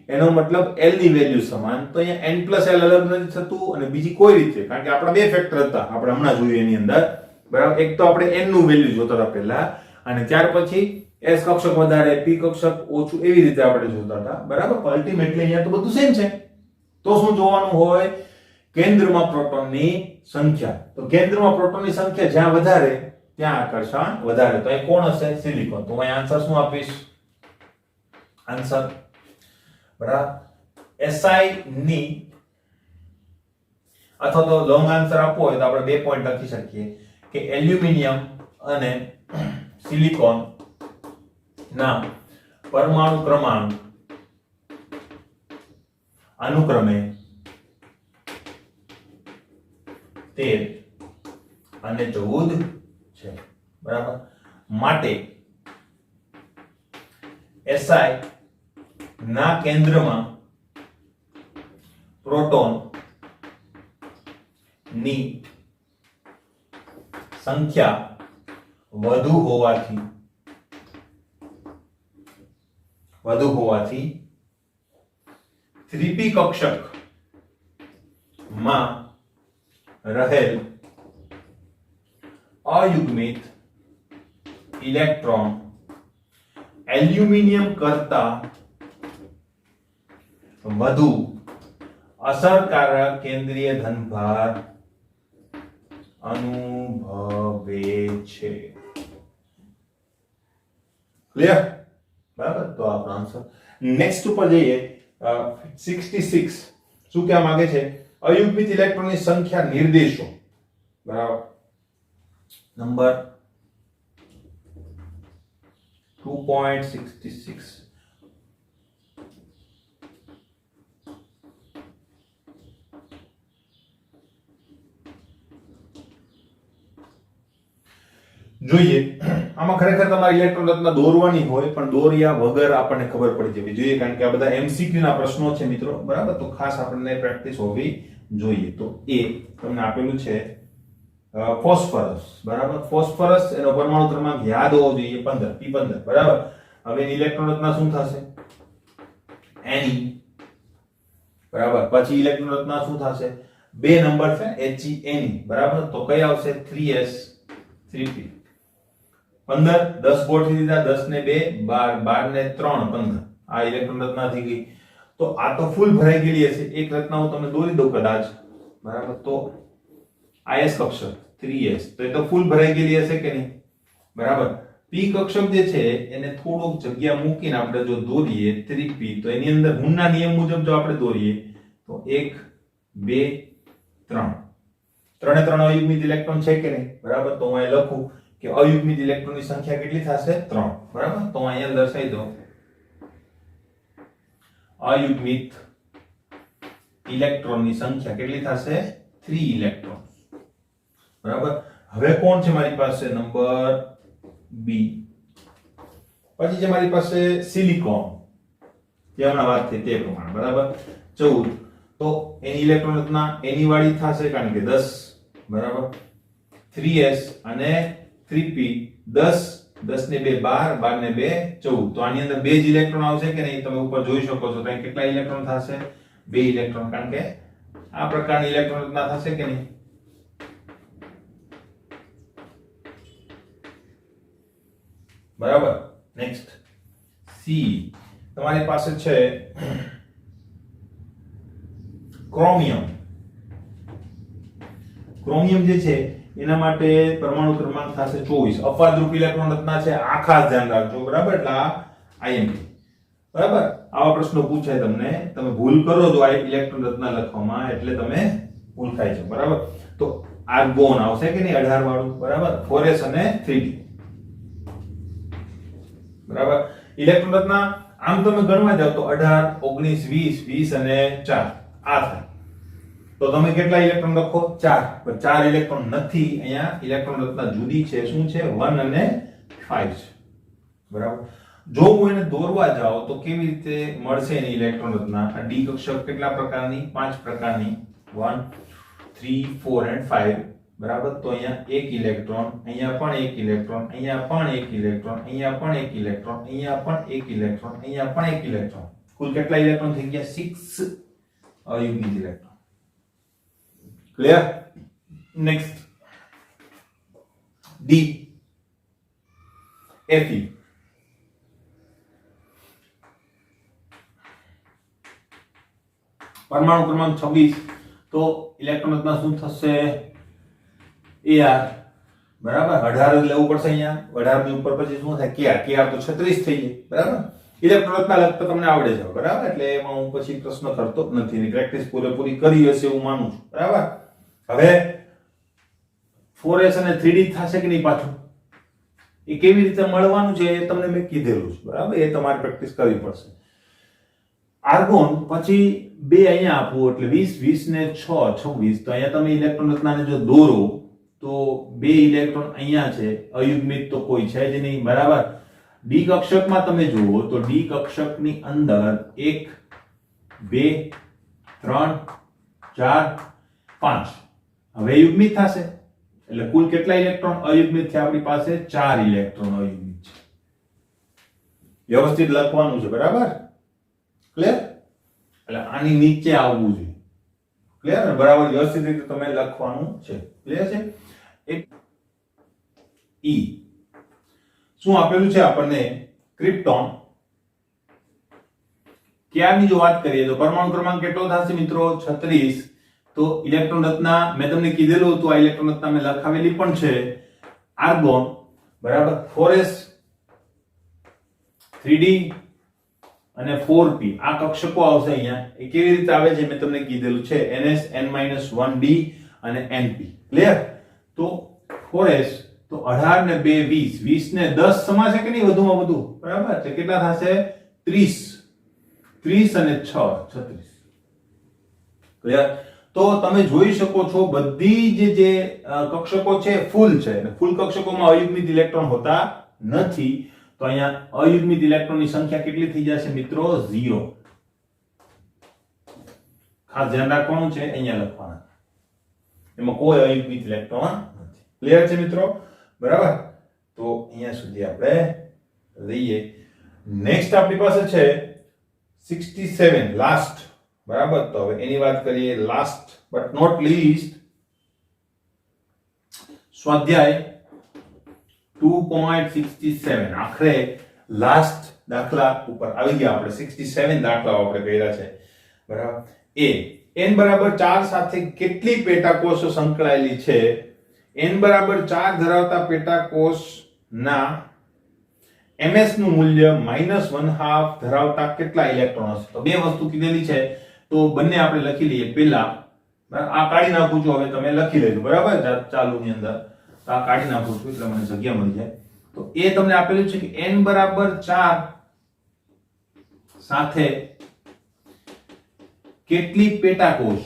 એનો મતલબ l ની વેલ્યુ સમાન. તો અહીંયા n + l અલગ નથી થતું અને બીજી કોઈ રીતે, કારણ કે આપણા બે ફેક્ટર હતા આપણે હમણાં જોયું એની અંદર, બરાબર? એક તો આપણે n નું વેલ્યુ જોતા હતા પહેલા, અને ત્યાર પછી s કક્ષક વધારે, p કક્ષક ઓછું, એવી રીતે આપણે જોતા હતા, બરાબર? અલ્ટિમેટલી અહીંયા તો બધું સેમ છે. તો શું જોવાનું હોય? કેન્દ્રમાં પ્રોટોનની સંખ્યા. તો કેન્દ્રમાં પ્રોટોનની સંખ્યા જ્યાં વધારે ત્યાં આકર્ષણ વધારે. તો અહીં કોણ હશે? સિલિકોન. તો અહીં આન્સર શું આપીશ? આન્સર બરાબર Si ની, અથવા તો લોંગ આન્સર આપવો હોય તો આપણે 2 પોઈન્ટ લખી શકીએ કે એલ્યુમિનિયમ અને સિલિકોન ના પરમાણુ ક્રમાંક અનુક્રમે 13 અને 14 છે. બરાબર? માટે Si ના કેન્દ્રમાં પ્રોટોન ની સંખ્યા વધુ હોવાથી 3p કક્ષક માં રહેલ અયુગ્મિત ઇલેક્ટ્રોન એલ્યુમિનિયમ કરતા વધુ અસરકારક કેન્દ્રીય ધનભાર અનુભવે છે. ક્લિયર? બરાબર? તો આપણો આન્સર. નેક્સ્ટ ઉપર જઈએ. 66 શું કહેવા માંગે છે? અયુગ્મિત ઇલેક્ટ્રોનની સંખ્યા નિર્દેશો. બરાબર? નંબર 2.66 જોઈએ. આમાં ખરેખર તમારે ઇલેક્ટ્રોન રચના દોરવાની હોય પણ દોર્યા વગર આપણને ખબર પડી જવી જોઈએ કારણ કે આ બધા એમસીક્યુ ના પ્રશ્નો છે મિત્રો, બરાબર? તો ખાસ આપણને પ્રેક્ટિસ હોવી જોઈએ. તો એ તમને આપેલું છે ફોસ્ફરસ, બરાબર? ફોસ્ફરસ એનો પરમાણુ ક્રમાંક યાદ હોવો જોઈએ 15 p15, બરાબર? હવે એની ઇલેક્ટ્રોન રચના શું થશે? Ne, બરાબર? પછી ઇલેક્ટ્રોન રચના શું થશે? બે નંબર છે HeNe, બરાબર? તો કઈ આવશે? 3s 3p. 15 10 ગોઠવી દીધા, 10 ને 2 12, 12 ને 3 15. આ ઇલેક્ટ્રોન રચના થઈ ગઈ. તો આ તો ફૂલ ભરાઈ ગયેલી હશે. એક રચના હું તમને દોરી દઉં કદાચ, બરાબર? તો is કક્ષક 3s, તો એ તો ફૂલ ભરાઈ ગયેલી હશે કે નહીં, બરાબર? p કક્ષક જે છે એને થોડોક જગ્યા મૂકીને આપણે જો દોરીએ 3p, તો એની અંદર હુનના નિયમ મુજબ જો આપણે દોરીએ તો 1 2 3 ત્રણે ત્રણ અયુગ્મિત ઇલેક્ટ્રોન છે કે નહીં, બરાબર? તો હું અહીં લખું કે અયુગ્મિત ઇલેક્ટ્રોનની સંખ્યા કેટલી થશે? 3, બરાબર? તો અહીંયા દર્શાવી દો અયુગ્મિત ઇલેક્ટ્રોનની સંખ્યા કેટલી થશે? 3 ઇલેક્ટ્રોન, બરાબર? હવે કોણ છે મારી પાસે? Number B. પછી છે મારી પાસે સિલિકોન, જે હમણાં વાત થઈ તે પ્રમાણે, બરાબર? 14. તો એની ઇલેક્ટ્રોન રચના એની વાળી થશે કારણ કે 10, બરાબર? 3s અને 3p 10 10 ને 2 12, 12 ને 2 14. તો આની અંદર બે જ ઇલેક્ટ્રોન આવશે કે નહીં? તમે ઉપર જોઈ શકો છો. ત્યાં કેટલા ઇલેક્ટ્રોન થશે? બે ઇલેક્ટ્રોન, કારણ કે આ પ્રકારની ઇલેક્ટ્રોન રચના થશે કે નહીં? બરાબર. નેક્સ્ટ સી, તમારી પાસે છે ક્રોમિયમ. ક્રોમિયમ જે છે એના માટે પરમાણુ ક્રમાંક થશે 24. અપવાદરૂપ ઇલેક્ટ્રોન રચના છે, આ ખાસ ધ્યાન રાખજો, બરાબર? એટલે આ IMP, બરાબર? આવા પ્રશ્નો પૂછાય તમને, તમે ભૂલ કરો જો આ ઇલેક્ટ્રોન રચના લખવામાં એટલે તમે ભૂલ થાય છે, બરાબર? તો આર્ગોન આવશે કે નહીં 18 વાળું, બરાબર? 4s અને 3d, બરાબર? ઇલેક્ટ્રોન રચના આમ તમે ગણવા જાવ તો 18 19 20 20 અને 4 આ થાય. તો તમે કેટલા ઇલેક્ટ્રોન લખો? 4. પણ 4 ઇલેક્ટ્રોન નથી, અહીંયા ઇલેક્ટ્રોન રચના જુદી છે. શું છે? 1 અને 5 છે, બરાબર? જો હું એને દોરવા જાવ તો કેવી રીતે મળશે એની ઇલેક્ટ્રોન રચના? આ ડી કક્ષક કેટલા પ્રકારની? 5 પ્રકારની, 1 3 4 and 5, બરાબર? તો અહીંયા એક ઇલેક્ટ્રોન, અહીંયા પણ એક ઇલેક્ટ્રોન, અહીંયા પણ એક ઇલેક્ટ્રોન, અહીંયા પણ એક ઇલેક્ટ્રોન, અહીંયા પણ એક ઇલેક્ટ્રોન, અહીંયા પણ એક ઇલેક્ટ્રોન. કુલ કેટલા ઇલેક્ટ્રોન થઈ ગયા? 6 અયુગ્મિત electron. Clear? Next D Fe. પરમાણુ ક્રમાંક 26. તો ઇલેક્ટ્રોન રચના શું થશે? AR, બરાબર? 18 લેવું પડશે અહીંયા. 18 ની ઉપર પછી શું થાય? KR. KR તો 36 થઈ જાય, બરાબર? ઇલેક્ટ્રોન રચના લખતા તમને આવડે છે, બરાબર? એટલે એમાં હું પછી પ્રશ્ન કરતો નથી, ની પ્રેક્ટિસ પૂરેપૂરી કરી હશે એવું માનું છું, બરાબર? હવે 4s અને 3d થશે કે નહીં પાછું? એ કેવી રીતે મળવાનું છે એ તમને મેં કીધેલું છે, બરાબર? એ તમારે પ્રેક્ટિસ કરવી પડશે. આર્ગોન પછી બે અહીંયા આપવું એટલે 20 20 ને 6 26. તો અહીંયા તમે ઇલેક્ટ્રોન રચનાને જો દોરો તો બે ઇલેક્ટ્રોન અહીંયા છે, અયુગ્મિત તો કોઈ છે જ નહીં, બરાબર? ડી કક્ષકમાં તમે જુઓ તો ડી કક્ષકની અંદર 1 2 3 4 5 હવે યુગ્મિત થશે એટલે કુલ કેટલા ઇલેક્ટ્રોન અયુગ્મિત છે? આપણી પાસે 4 ઇલેક્ટ્રોન અયુગ્મિત છે. વ્યવસ્થિત લખવાનું છે, બરાબર? ક્લિયર? એટલે આની નીચે આવવું જોઈએ. ક્લિયર? બરાબર વ્યવસ્થિત રીતે તમે લખવાનું છે. ક્લિયર છે? એક E શું આપેલું છે આપણને? ક્રિપ્ટોન. ક્યારની જો વાત કરીએ તો પરમાણુ ક્રમાંક કેટલો થશે મિત્રો? 36. તો ઇલેક્ટ્રોન રચના મેં તમને કીધેલું હતું, આ ઇલેક્ટ્રોન રચના મેં લખાવેલી પણ છે. આર્ગોન, બરાબર? 4s 3d અને 4p આ કક્ષકો આવશે અહીંયા. એ કેવી રીતે આવે છે મેં તમને કીધેલું છે, ns n-1d અને np. ક્લિયર? તો 4s તો 18 ને 2 20 20 ને 10 સમાશે કે નહીં? વધુમાં વધુ, બરાબર? તો કેટલા થશે? 30 30 અને 6 36. ક્લિયર? તો તમે જોઈ શકો છો બધી જે કક્ષકો છે ફૂલ છે, અને ફૂલ કક્ષકોમાં અયુગ્મિત ઇલેક્ટ્રોન હોતા નથી તો અહીંયા અયુગ્મિત ઇલેક્ટ્રોનની સંખ્યા કેટલી થઈ જશે મિત્રો 0. ખાસ ધ્યાન રાખવાનું છે, અહીંયા લખવાના, એમાં કોઈ અયુગ્મિત ઇલેક્ટ્રોન નથી. ક્લિયર છે મિત્રો? બરાબર. તો અહીંયા સુધી આપણે લઈએ. નેક્સ્ટ આપણી પાસે છે 67 લાસ્ટ. બરાબર. તો હવે એની વાત કરીએ. લાસ્ટ બટ નોટ લીસ્ટ, સ્વાધ્યાય 2.67. આખરે લાસ્ટ દાખલા ઉપર આવી ગયા આપણે. 67 દાખલાઓ આપણે કર્યા છે. બરાબર. n બરાબર 4 સાથે કેટલી પેટાકોષો સંકળાયેલી છે? n બરાબર 4 ધરાવતા પેટાકોષના ms નું મૂલ્ય -1/2 ધરાવતા કેટલા ઇલેક્ટ્રોન હશે? તો બે વસ્તુ કીધેલી છે, તો બંને આપણે લખી લઈએ. પહેલા આ કાઢી નાખું છું, હવે તમે લખી લેજો. બરાબર. ચાલુની અંદર આ કાઢી નાખું છું એટલે મને જગ્યા મળી જાય. તો એ તમને આપેલું છે કે n બરાબર 4 સાથે કેટલી પેટાકોષ?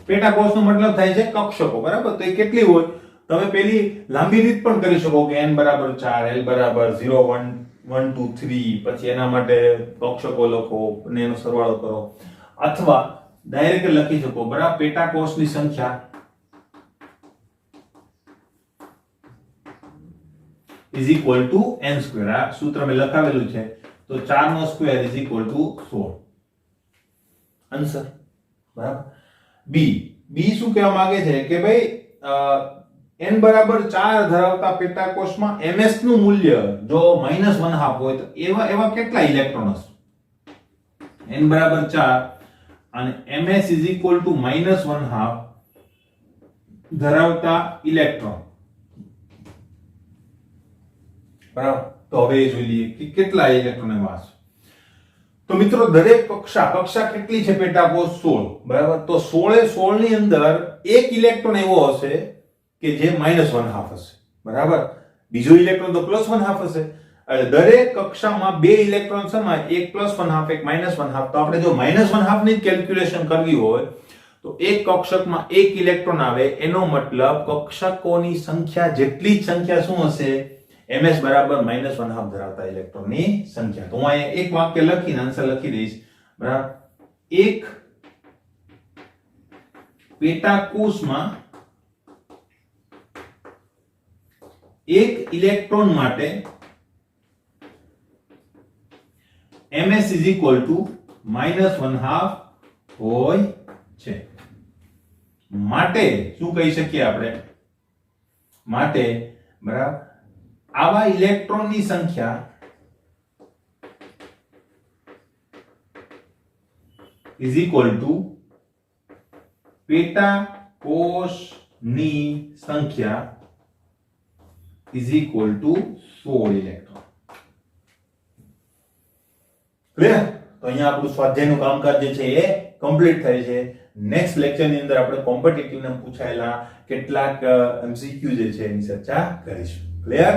પેટાકોષનો મતલબ થાય છે કક્ષકો. બરાબર. તો એ કેટલી હોય? તમે પેલી લાંબી રીત પણ કરી શકો કે n બરાબર 4, l બરાબર 0 1 1 2 3, પછી એના માટે કક્ષકો લખો અને એનો સરવાળો કરો, અથવા ડાયરેક્ટ લખી શકો. બરાબર. પેટાકોષની સંખ્યા is equal to n square. આ સૂત્ર મેં લખાવેલું છે. તો 4 નો square is equal to 16. Answer. બરાબર. બી શું કહેવા માંગે છે કે ભાઈ n બરાબર 4 ધરાવતા પેટાકોષમાં ms નું મૂલ્ય જો -1/2 હોય તો એવા કેટલા ઇલેક્ટ્રોન હશે? n બરાબર 4 અને ms is equal to -1/2 ધરાવતા ઇલેક્ટ્રોન. બરાબર. તો હવે એ જોઈ લઈએ કે કેટલા ઇલેક્ટ્રોન એમાં હશે. તો મિત્રો દરેક કક્ષા કેટલી છે? પેટાકોષ 16. બરાબર. તો 16 ની અંદર એક ઇલેક્ટ્રોન એવો હશે કે જે -1/2 હશે. બરાબર. બીજો ઇલેક્ટ્રોન તો +1/2 હશે. એટલે દરેક કક્ષામાં બે ઇલેક્ટ્રોન સમાય, એક +1/2 એક -1/2. તો આપણે જો -1/2 ની કેલ્ક્યુલેશન કરવી હોય તો એક કક્ષકમાં એક ઇલેક્ટ્રોન આવે, એનો મતલબ કક્ષકોની સંખ્યા જેટલી જ સંખ્યા શું હશે? ms બરાબર -1/2 ધરાવતા ઇલેક્ટ્રોનની સંખ્યા. તો હું અહીંયા એક વાક્ય લખીને આન્સર લખી દઈશ. બરાબર. એક પેટાકોષમાં એક ઇલેક્ટ્રોન માટે ms is equal to -1/2 હોય છે. માટે શું કહી શકીએ આપણે? માટે બરાબર આવા ઇલેક્ટ્રોનની સંખ્યા is equal to પેટાકોષની સંખ્યા is equal to 16 electron. Clear? તો અહીંયા આપણું સ્વાધ્યાયનું કામકાજ જે છે એ કમ્પ્લીટ થાય છે. નેક્સ્ટ લેક્ચર ની અંદર આપણે કોમ્પિટિટિવ ને પૂછાયેલા કેટલાક MCQ જે છે એની ચર્ચા કરીશું. ક્લિયર?